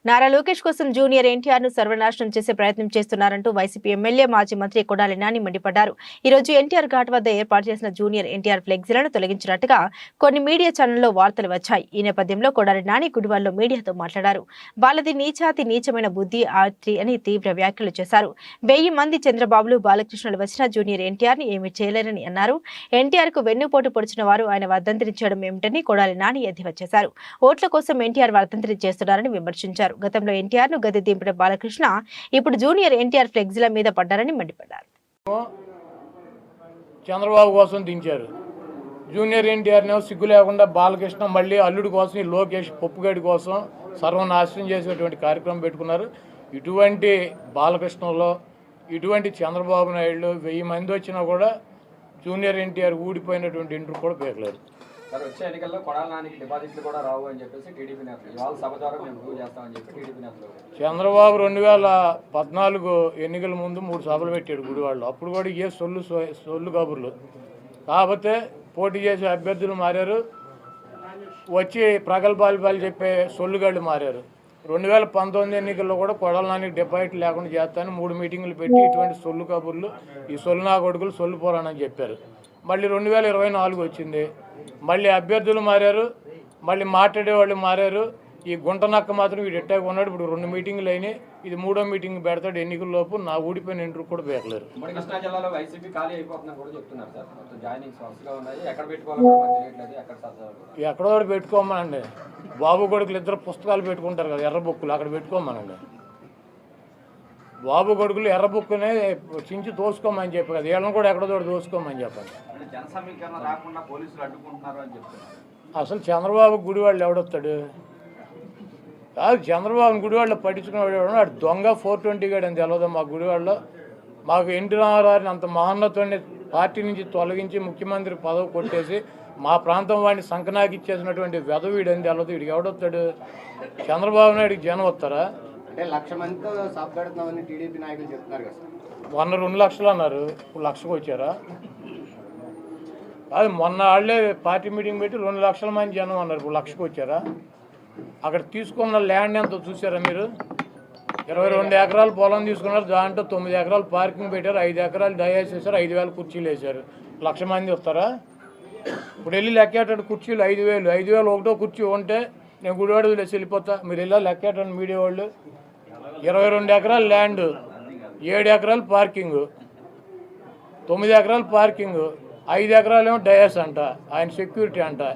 నారా లోకేష్ కోసం జూనియర్ ఎన్టీఆర్ ను సర్వనాశనం చేసే ప్రయత్నం చేస్తున్నారంటూ వైసీపీ ఎమ్మెల్యే మాజీ మంత్రి కొడాలి నాని మండిపడ్డారు. ఈ రోజు ఎన్టీఆర్ ఘాట్ వద్ద ఏర్పాటు చేసిన జూనియర్ ఎన్టీఆర్ ఫ్లెక్సీలను తొలగించినట్టుగా కొన్ని మీడియా ఛానల్లో వార్తలు వచ్చాయి. ఈ నేపథ్యంలో కొడాలి నాని గుడివాడలో మీడియాతో మాట్లాడారు. వాళ్ళది నీచాతి నీచమైన బుద్ధి ఆర్తి అని తీవ్ర వ్యాఖ్యలు చేశారు. 1000 మంది చంద్రబాబులు బాలకృష్ణులు వచ్చినా జూనియర్ ఎన్టీఆర్ ని ఏమీ చేయలేరని అన్నారు. ఎన్టీఆర్ కు వెన్నుపోటు పొడిచిన వారు ఆయన వర్ధంతిని చేయడం ఏమిటని కొడాలి నాని ఎద్దేవా చేశారు. ఓట్ల కోసం ఎన్టీఆర్ వర్ధంతిని చేస్తున్నారని విమర్శించారు. గతంలో ఎన్టీఆర్ ను గద్దె దింపిన బాలకృష్ణ ఇప్పుడు జూనియర్ ఎన్టీఆర్ ఫ్లెక్సీల మీద పడ్డారని మండిపడ్డారు. చంద్రబాబు కోసం దించారు. జూనియర్ ఎన్టీఆర్ సిగ్గు లేకుండా బాలకృష్ణ మళ్ళీ అల్లుడి కోసం ఈ లోకేష్ పప్పుగడి కోసం సర్వనాశనం చేసేటువంటి కార్యక్రమం పెట్టుకున్నారు. ఇటువంటి బాలకృష్ణలో ఇటువంటి చంద్రబాబు నాయుడు 1000 మంది వచ్చినా కూడా జూనియర్ ఎన్టీఆర్ ఊడిపోయినటువంటి ఇంటర్ కూడా పేర్లేరు. సార్ వచ్చే ఎన్నికల్లో కొడాలి నానికి డిపాజిట్లు కూడా రావు అని చెప్పేసి టీడీపీ నేతలు ఇవాళ సభ ద్వారా మేము ప్రూవ్ చేస్తామని చెప్పి టీడీపీ నేతలు. చంద్రబాబు 2014 ఎన్నికల ముందు 3 సభలు పెట్టాడు గుడివాడలో. అప్పుడు కూడా ఏ సొల్లు కబుర్లు. కాకపోతే పోటీ చేసే అభ్యర్థులు మారారు, వచ్చి ప్రగల్భాలు చెప్పే సొల్లుగాళ్ళు మారారు. 2019 ఎన్నికల్లో కూడా కొడాలి నానికి డిపాజిట్ లేకుండా చేస్తానని 3 మీటింగులు పెట్టి ఇటువంటి సొల్లు కబుర్లు, ఈ సొల్లు నా కొడుకులు సొల్లు పోరానని చెప్పారు. మళ్ళీ 2024 వచ్చింది, మళ్ళీ అభ్యర్థులు మారారు, మళ్ళీ మాట్లాడేవాళ్ళు మారారు. ఈ గుంటనక్క మాత్రం వీడు ఎట్టాగా ఉన్నాడు. ఇప్పుడు 2 మీటింగులు అయినాయి, ఇది 3వ మీటింగ్ పెడతాడు. ఎన్నికల్లోపు నా ఊడిపోయిన ఇంటర్ కూడా పేర్లేరు. కృష్ణా జిల్లాలో వైసీపీ ఖాళీ అయిపోతుందని కూడా చెప్తున్నారు సార్. మొత్తం జాయినింగ్స్ వరుసగా ఉన్నాయి, ఎక్కడ పెట్టుకోవాలో తెలియట్లేదు. ఎక్కడో పెట్టుకోమనండి. బాబు కొడుకులు ఇద్దరు పుస్తకాలు పెట్టుకుంటారు కదా, ఎర్ర బుక్కులు, అక్కడ పెట్టుకోమనండి. బాబు కొడుకులు ఎర్ర బుక్కునే చించి తోసుకోమని చెప్పి కదా, వీళ్ళని కూడా ఎక్కడో దోసుకోమని చెప్పండి. జన సమీకరణ రాకుండా పోలీసులు అడ్డుకుంటున్నారు అని చెప్తున్నారు. అసలు చంద్రబాబు గుడివాళ్ళు ఎవడొస్తాడు? కాదు, చంద్రబాబుని గుడివాళ్ళు పట్టించుకునేవాడు వాడు దొంగ 420 గాడు అని తెలియదు. మా గుడివాళ్ళలో మాకు ఎన్టీ రామారావుని అంత మహోన్నతుడిని పార్టీ నుంచి తొలగించి ముఖ్యమంత్రి పదవి కొట్టేసి మా ప్రాంతం వాడిని సంకనాకి ఇచ్చేసినటువంటి వెధవీడు అని తెలియదు. వీడికి ఎవడొస్తాడు? చంద్రబాబు నాయుడికి జనం వస్తారా? అంటే 1,00,000 మందితో సభ పెడుతున్నామని టీడీపీ నాయకులు చెప్తున్నారు కదా సార్. 2 లక్షలు అన్నారు, ఇప్పుడు 1,00,000కి వచ్చారా? అది మొన్న వాళ్ళే పార్టీ మీటింగ్ పెట్టి 2 లక్షల మంది జనం అన్నారు, ఇప్పుడు 1,00,000కి వచ్చారా? అక్కడ తీసుకున్న ల్యాండ్ ఎంతో చూసారా మీరు? 22 ఎకరాలు పొలం తీసుకున్నారు, దాంట్లో 9 ఎకరాలు పార్కింగ్ పెట్టారు, 5 ఎకరాలు డయాస్ వేశారు, 5,000 కుర్చీలు వేశారు. 1,00,000 మంది వస్తారా? ఇప్పుడు వెళ్ళి లెక్కేటాడు కుర్చీలు 5,000. 5,000 ఒకటో కుర్చీ ఉంటే నేను గుడివాడ వేసి వెళ్ళిపోతా. మీరు వెళ్ళా లెక్కేటాడు మీడియా వాళ్ళు. 22 ఎకరాలు ల్యాండ్, 7 ఎకరాలు పార్కింగ్, 9 ఎకరాలు పార్కింగ్, 5 ఎకరాలు ఏమో డయాస్ అంట, ఆయన సెక్యూరిటీ అంట.